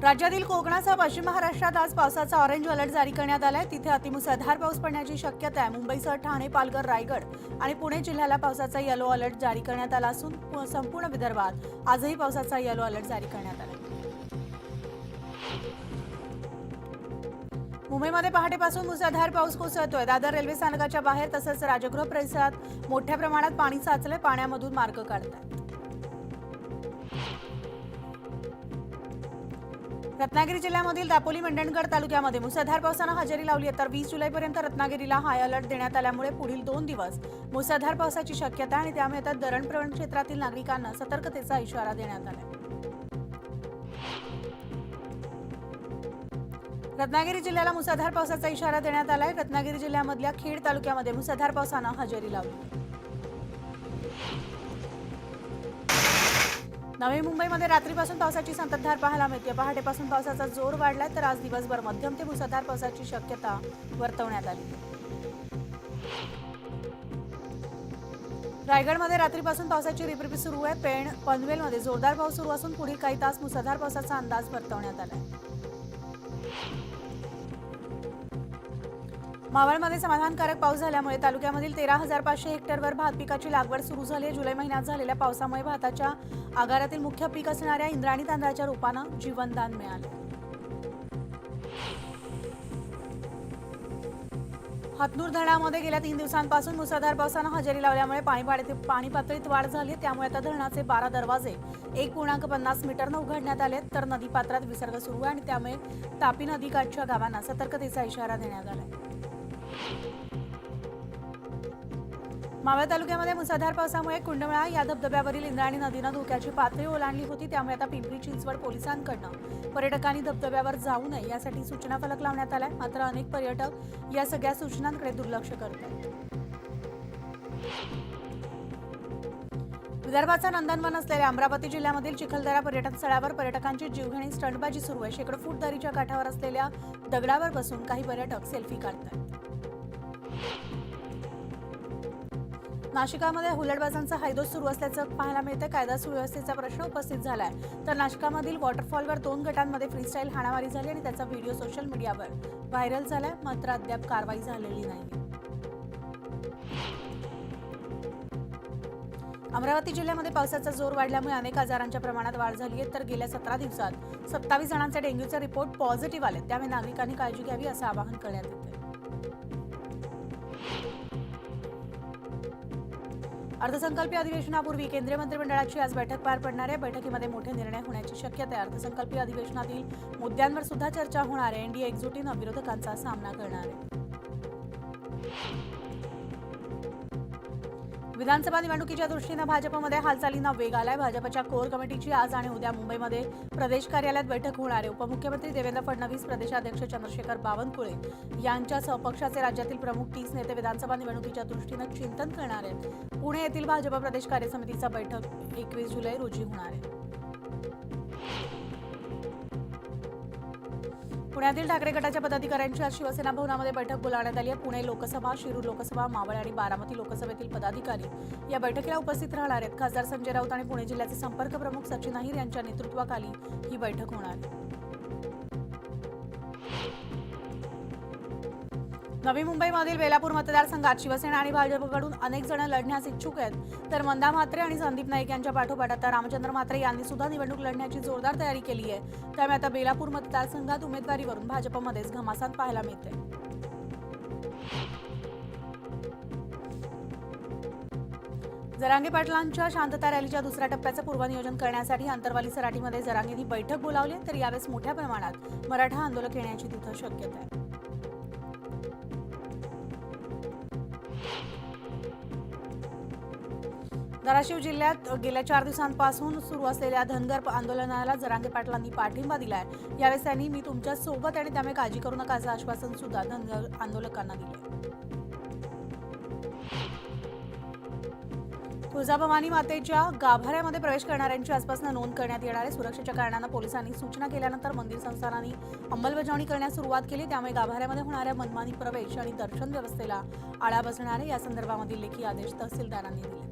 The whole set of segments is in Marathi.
राज्यातील कोकणासह पश्चिम महाराष्ट्रात आज पावसाचा ऑरेंज अलर्ट जारी करण्यात आलाय। तिथे अतिमुसळधार पाऊस पडण्याची शक्यता आहे। मुंबईसह ठाणे, पालघर, रायगड आणि पुणे जिल्ह्याला पावसाचा येलो अलर्ट जारी करण्यात आला असून संपूर्ण विदर्भात आजही पावसाचा येलो अलर्ट जारी करण्यात आला। मुंबईमध्ये पहाटेपासून मुसळधार पाऊस कोसळतोय। दादर रेल्वे स्थानकाच्या बाहेर तसंच राजगृह परिसरात मोठ्या प्रमाणात पाणी साचलंय। पाण्यामधून मार्ग काढतायत। रत्नागिरी जिल्ह्यामधील दापोली मंडणगड तालुक्यामध्ये मुसळधार पावसानं हजेरी लावली आहे। तर 20 जुलैपर्यंत रत्नागिरीला हाय अलर्ट देण्यात आल्यामुळे पुढील 2 दिवस मुसळधार पावसाची शक्यता आणि त्यामुळे आता धरणप्रवण क्षेत्रातील नागरिकांना सतर्कतेचा इशारा देण्यात आला आहे। रत्नागिरी जिल्ह्याला मुसळधार पावसाचा इशारा देण्यात आलाय। रत्नागिरी जिल्ह्यामधल्या खेड तालुक्यामध्ये मुसळधार पावसानं हजेरी लावली। नवी मुंबईमध्ये रात्रीपासून पावसाची संततधार पाहायला मिळते। पहाटेपासून पावसाचा जोर वाढलाय तर आज दिवसभर मध्यम ते मुसळधार पावसाची शक्यता वर्तवण्यात आली। रायगडमध्ये रात्रीपासून पावसाची रिपरिप सुरू आहे। पेण पनवेलमध्ये जोरदार पाऊस सुरू असून पुढील काही तास मुसळधार पावसाचा अंदाज वर्तवण्यात आलाय। मावळमध्ये समाधानकारक पाऊस झाल्यामुळे तालुक्यामधील 13,500 हेक्टरवर भात पिकाची लागवड सुरू झाली आहे। जुलै महिन्यात झालेल्या पावसामुळे भाताच्या आगारातील मुख्य पीक असणाऱ्या इंद्रायणी तांदळाच्या रूपानं जीवनदान मिळाले। हतनूर धरणामध्ये गेल्या 3 दिवसांपासून मुसळधार पावसानं हजेरी लावल्यामुळे पाणी पातळीत वाढ झाली। त्यामुळे आता धरणाचे 12 दरवाजे 1.50 मीटरनं उघडण्यात आले तर नदीपात्रात विसर्ग सुरू आहे आणि त्यामुळे तापी नदीकाठच्या गावांना सतर्कतेचा इशारा देण्यात आला। मावळ तालुक्यामध्ये मुसळधार पावसामुळे कुंडमळा या धबधब्यावरील इंद्रायणी नदीनं धोक्याची पातळी ओलांडली होती। त्यामुळे आता पिंपरी चिंचवड पोलिसांकडून पर्यटकांनी धबधब्यावर जाऊ नये यासाठी सूचना फलक लावण्यात आलाय। मात्र अनेक पर्यटक या सगळ्या सूचनांकडे दुर्लक्ष करतात। विदर्भाचा नंदनवन असलेल्या अमरावती जिल्ह्यामधील चिखलदरा पर्यटन स्थळावर पर्यटकांची जीवघेणी स्टंटबाजी सुरू आहे। शेकडो फूट दरीच्या काठावर असलेल्या दगडावर बसून काही पर्यटक सेल्फी काढतात। नाशिकामध्ये हुल्लडबाजांचा हैदोस सुरू असल्याचं पाहायला मिळतं। कायदा सुव्यवस्थेचा प्रश्न उपस्थित झालाय तर नाशिकामधील वॉटरफॉलवर 2 गटांमध्ये फ्रीस्टाईल हाणामारी झाली आणि त्याचा व्हिडिओ सोशल मीडियावर व्हायरल झालाय। मात्र अद्याप कारवाई झालेली नाही। अमरावती जिल्ह्यामध्ये पावसाचा जोर वाढल्यामुळे अनेक आजारांच्या प्रमाणात वाढ झाली आहे। तर गेल्या 17 दिवसात 27 जणांचे डेंग्यूचे रिपोर्ट पॉझिटिव्ह आले। त्यामुळे नागरिकांनी काळजी घ्यावी असं आवाहन करण्यात येते। अर्थसंकल्पीय अधिवेशनापूर्वी केंद्रीय मंत्रिमंडळाची आज बैठक पार पडणार आहे। बैठकीमध्ये मोठे निर्णय होण्याची शक्यता आहे। अर्थसंकल्पीय अधिवेशनातील मुद्द्यांवर सुद्धा चर्चा होणार आहे। एनडीए एकजुटीनं विरोधकांचा सामना करणार आहे। विधानसभा निवडणुकीच्या दृष्टीनं भाजपमध्ये हालचालींना वेग आलाय। भाजपच्या कोर कमिटीची आज आणि उद्या मुंबईमध्ये प्रदेश कार्यालयात बैठक होणार आहे। उपमुख्यमंत्री देवेंद्र फडणवीस, प्रदेशाध्यक्ष चंद्रशेखर बावनकुळे यांच्यासह पक्षाचे राज्यातील प्रमुख 30 नेते विधानसभा निवडणुकीच्या दृष्टीनं चिंतन करणार आहेत। पुणे येथील भाजप प्रदेश कार्य समितीचा बैठक 21 जुलै रोजी होणार आहे। पुण्यातील ठाकरे गटाच्या पदाधिकाऱ्यांची आज शिवसेना भवनामध्ये बैठक बोलावण्यात आली आहे। पुणे लोकसभा, शिरूर लोकसभा, मावळ आणि बारामती लोकसभेतील पदाधिकारी या बैठकीला उपस्थित राहणार आहेत। खासदार संजय राऊत आणि पुणे जिल्ह्याचे संपर्क प्रमुख सचिन अहिर यांच्या नेतृत्वाखाली ही बैठक होणार आहे। नवी मुंबईमधील बेलापूर मतदारसंघात शिवसेना आणि भाजपकडून अनेक जण लढण्यास इच्छुक आहेत। तर मंदा म्हात्रे आणि संदीप नाईक यांच्या पाठोपाठ आता रामचंद्र म्हात्रे यांनी सुद्धा निवडणूक लढण्याची जोरदार तयारी केली आहे। त्यामुळे आता बेलापूर मतदारसंघात उमेदवारीवरून भाजपमध्येच घमासान पाहायला मिळते। जरांगे पाटलांच्या शांतता रॅलीच्या दुसऱ्या टप्प्याचं पूर्वनियोजन करण्यासाठी अंतरवाली सराटीमध्ये जरांगेंनी बैठक बोलावली आहे। तर यावेळेस मोठ्या प्रमाणात मराठा आंदोलक येण्याची तिथं शक्यता आहे। धाराशिव जिल्ह्यात गेल्या 4 दिवसांपासून सुरू असलेल्या धनगर आंदोलनाला जरांगे पाटलांनी पाठिंबा दिलाय। यावेळेस त्यांनी मी तुमच्या सोबत आणि त्यामुळे काळजी करू नका असं आश्वासन सुद्धा धनगर आंदोलकांना दिले। तुळजाभवानी मातेच्या गाभाऱ्यामध्ये प्रवेश करणाऱ्यांची आजपासून नोंद करण्यात येणार आहे। सुरक्षेच्या कारणानं पोलिसांनी सूचना केल्यानंतर मंदिर संस्थानांनी अंमलबजावणी करण्यास सुरुवात केली। त्यामुळे गाभाऱ्यामध्ये होणाऱ्या मनमानी प्रवेश आणि दर्शन व्यवस्थेला आळा बसणार आहे। या संदर्भातील लेखी आदेश तहसीलदारांनी दिले।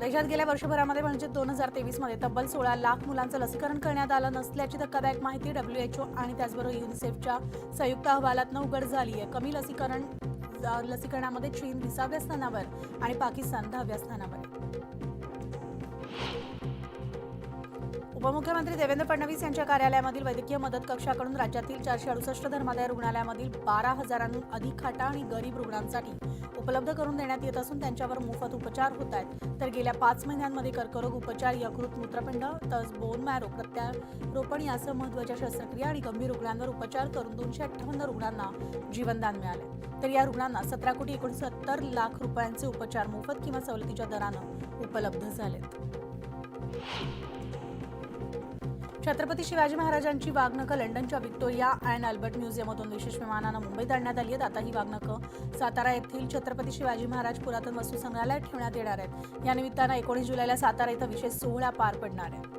देशात गेल्या वर्षभरामध्ये म्हणजे 2023 मध्ये तब्बल 16 लाख मुलांचं लसीकरण करण्यात आलं नसल्याची धक्कादायक माहिती WHO आणि त्याचबरोबर युनिसेफच्या संयुक्त अहवालातनं उघड झाली आहे. कमी लसीकरणामध्ये चीन 20व्या स्थानावर आणि पाकिस्तान 10व्या स्थानावर आहे. उपमुख्यमंत्री देवेंद्र फडणवीस यांच्या कार्यालयामधील वैद्यकीय मदत कक्षाकडून राज्यातील 468 धर्मादाय रुग्णालयामधील 12,000हून अधिक खाटा आणि गरीब रुग्णांसाठी उपलब्ध करून देण्यात येत असून त्यांच्यावर मोफत उपचार होत आहेत. तर गेल्या 5 महिन्यांमध्ये कर्करोग उपचार, यकृत, मूत्रपिंड, बोन मॅरो प्रत्यारोपण यासह महत्त्वाच्या शस्त्रक्रिया आणि गंभीर रुग्णांवर उपचार करून 258 रुग्णांना जीवनदान मिळाले. तर या रुग्णांना 17,69 लाख रुपयांचे उपचार मोफत किंवा सवलतीच्या दरानं उपलब्ध झालेत. छत्रपती शिवाजी महाराजांची वाघनखं लंडनच्या व्हिक्टोरिया अँड अल्बर्ट म्युझियममधून विशेष विमानानं मुंबईत आणण्यात आली आहेत. आता ही वाघनखं सातारा येथील छत्रपती शिवाजी महाराज पुरातन वस्तू संग्रहालयात ठेवण्यात येणार आहेत. या निमित्तानं 19 जुलैला सातारा इथं विशेष सोहळा पार पडणार आहे.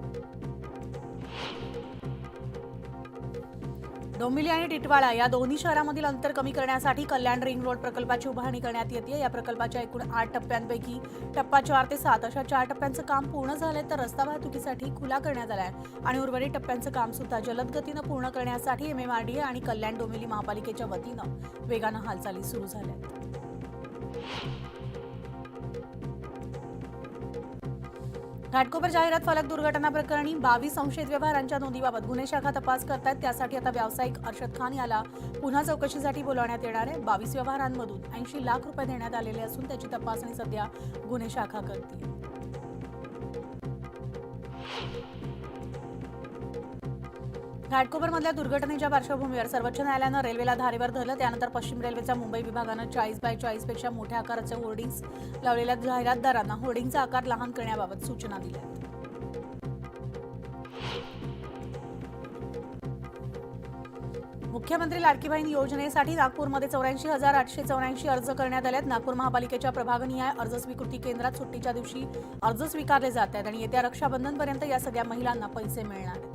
डोंबिवली आणि टिटवाळा या दोन्ही शहरांमधील अंतर कमी करण्यासाठी कल्याण रिंग रोड प्रकल्पाची उभारणी करण्यात येते. या प्रकल्पाच्या एकूण 8 टप्प्यांपैकी टप्पा 4 ते 7 अशा 4 टप्प्यांचं काम पूर्ण झालंय, तर रस्ता वाहतुकीसाठी खुला करण्यात आलाय आणि उर्वरित टप्प्यांचं काम सुद्धा जलद गतीनं पूर्ण करण्यासाठी MMRDA आणि कल्याण डोंबिवली महापालिकेच्या वतीनं वेगानं हालचाली सुरू झाल्या. घाटकोपर जाहिरात फलक दुर्घटना प्रकरणी 22 संशयित व्यवहारांच्या नोंदीबाबत गुन्हे शाखा तपास करतायत. त्यासाठी आता व्यावसायिक अर्शद खान याला पुन्हा चौकशीसाठी बोलावण्यात येणार आहे. 22 व्यवहारांमधून 80 लाख रुपये देण्यात आलेले असून त्याची तपासणी सध्या गुन्हे शाखा करते. घाटकोपरमधल्या दुर्घटनेच्या पार्श्वभूमीवर सर्वोच्च न्यायालयानं रेल्वेला धारेवर धरलं. त्यानंतर पश्चिम रेल्वेच्या मुंबई विभागानं 40x40 पेक्षा मोठ्या आकाराचे होर्डिंग्स लावलेल्या जाहिरातदारांना होर्डिंगचा आकार लहान करण्याबाबत सूचना दिल्या. मुख्यमंत्री लाडकी बहीण योजनेसाठी नागपूरमध्ये 84,884 अर्ज करण्यात आले आहेत. नागपूर महापालिकेच्या प्रभागनिहाय अर्ज स्वीकृती केंद्रात सुट्टीच्या दिवशी अर्ज स्वीकारले जात आहेत आणि येत्या रक्षाबंधनपर्यंत या सगळ्या महिलांना पैसे मिळणार आहेत.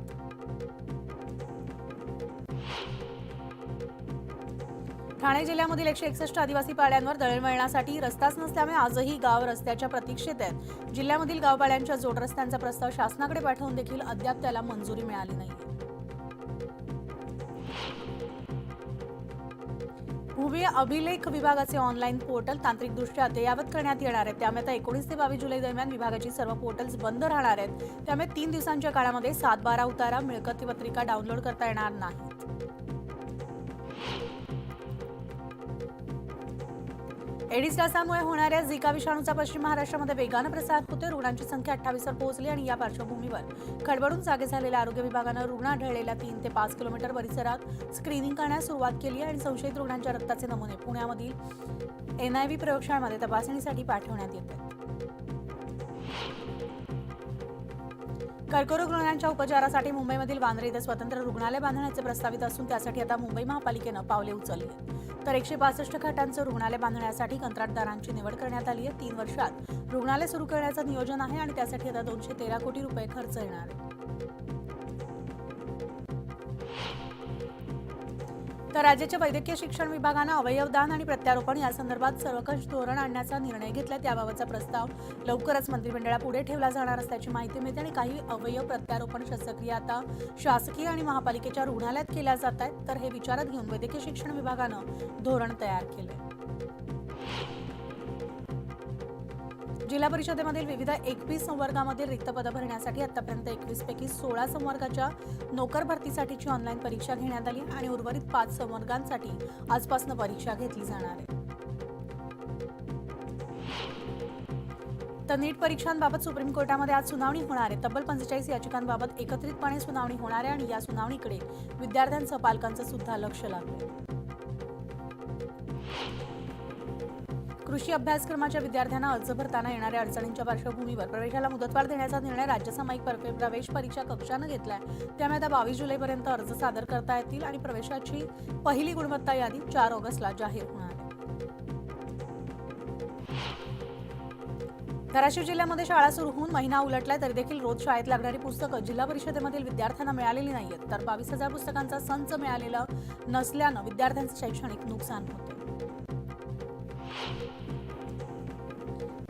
ठाणे जिल्ह्यामधील 161 आदिवासी पाड्यांवर दळणवळणासाठी रस्ताच नसल्यामुळे आजही गाव रस्त्याच्या प्रतीक्षेत आहेत. जिल्ह्यामधील गावपाड्यांच्या जोड रस्त्यांचा प्रस्ताव शासनाकडे पाठवून देखील अद्याप त्याला मंजुरी मिळाली नाही. भूमी अभिलेख विभागाचे ऑनलाईन पोर्टल तांत्रिकदृष्ट्या अद्ययावत करण्यात येणार आहे. त्यामुळे आता 19 ते 22 जुलै दरम्यान विभागाची सर्व पोर्टल्स बंद राहणार आहेत. त्यामुळे 3 दिवसांच्या काळामध्ये 7/12 उतारा मिळकत पत्रिका डाउनलोड करता येणार नाही. एडिस डासामुळे होणाऱ्या झिका विषाणूचा पश्चिम महाराष्ट्रामध्ये वेगानं प्रसार होतोय. रुग्णांची संख्या 28वर पोहोचली आणि या पार्श्वभूमीवर खडबडून जागे झालेल्या आरोग्य विभागानं रुग्ण आढळलेल्या 3 ते 5 किलोमीटर परिसरात स्क्रीनिंग करण्यास सुरुवात केली आहे आणि संशयित रुग्णांच्या रक्ताचे नमुने पुण्यामधील NIV प्रयोगशाळेमध्ये तपासणीसाठी पाठवण्यात येत आहेत. कर्करोग रुग्णांच्या उपचारासाठी मुंबईमधील वांद्रे इथं स्वतंत्र रुग्णालय बांधण्याचे प्रस्तावित असून त्यासाठी आता मुंबई महापालिकेनं पावले उचलली आहेत. तर 165 खाटांचं रुग्णालय बांधण्यासाठी कंत्राटदारांची निवड करण्यात आली आहे. 3 वर्षात रुग्णालय सुरू करण्याचं नियोजन आहे आणि त्यासाठी आता 213 कोटी रुपये खर्च येणार आहे. तर राज्याच्या वैद्यकीय शिक्षण विभागानं अवयवदान आणि प्रत्यारोपण यासंदर्भात सर्वंकष धोरण आणण्याचा निर्णय घेतला. त्याबाबतचा प्रस्ताव लवकरच मंत्रिमंडळापुढे ठेवला जाणार असल्याची माहिती मिळते आणि काही अवयव प्रत्यारोपण शस्त्रक्रिया आता शासकीय आणि महापालिकेच्या रुग्णालयात केल्या जात आहेत. तर हे विचारात घेऊन वैद्यकीय शिक्षण विभागानं धोरण तयार केले. जिल्हा परिषदेमधील विविध 21 संवर्गामधील रिक्त पदं भरण्यासाठी आतापर्यंत 21 पैकी 16 संवर्गाच्या नोकर भरतीसाठीची ऑनलाईन परीक्षा घेण्यात आली आणि उर्वरित 5 संवर्गांसाठी आजपासून परीक्षा घेतली जाणार आहे. तर नीट परीक्षांबाबत सुप्रीम कोर्टामध्ये आज सुनावणी होणार आहे. तब्बल 45 याचिकांबाबत एकत्रितपणे सुनावणी होणार आहे आणि या सुनावणीकडे विद्यार्थ्यांसह पालकांचं सुद्धा लक्ष लागलं. कृषी अभ्यासक्रमाच्या विद्यार्थ्यांना अर्ज भरताना येणाऱ्या अडचणींच्या पार्श्वभूमीवर प्रवेशाला मुदतवाढ देण्याचा निर्णय राज्य सामायिक प्रवेश परीक्षा कक्षानं घेतलाय. त्यामुळे आता 22 जुलैपर्यंत अर्ज सादर करता येतील आणि प्रवेशाची पहिली गुणवत्ता यादी 4 ऑगस्टला जाहीर होणार आहे. धाराशिव जिल्ह्यामध्ये शाळा सुरू होऊन महिना उलटलाय तरी देखील रोज शाळेत लागणारी पुस्तकं जिल्हा परिषदेमधील विद्यार्थ्यांना मिळालेली नाहीयेत. तर 22,000 पुस्तकांचा संच मिळालेला नसल्यानं विद्यार्थ्यांचे शैक्षणिक नुकसान होते.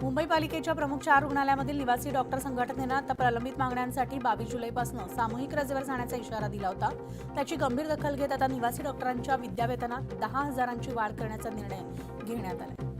मुंबई पालिकेच्या प्रमुख 4 रुग्णालयामधील निवासी डॉक्टर संघटनेनं आता प्रलंबित मागण्यांसाठी 22 जुलैपासून सामूहिक रजेवर जाण्याचा इशारा दिला होता. त्याची गंभीर दखल घेत आता निवासी डॉक्टरांच्या विद्यावेतनात 10,000ची वाढ करण्याचा निर्णय घेण्यात आला.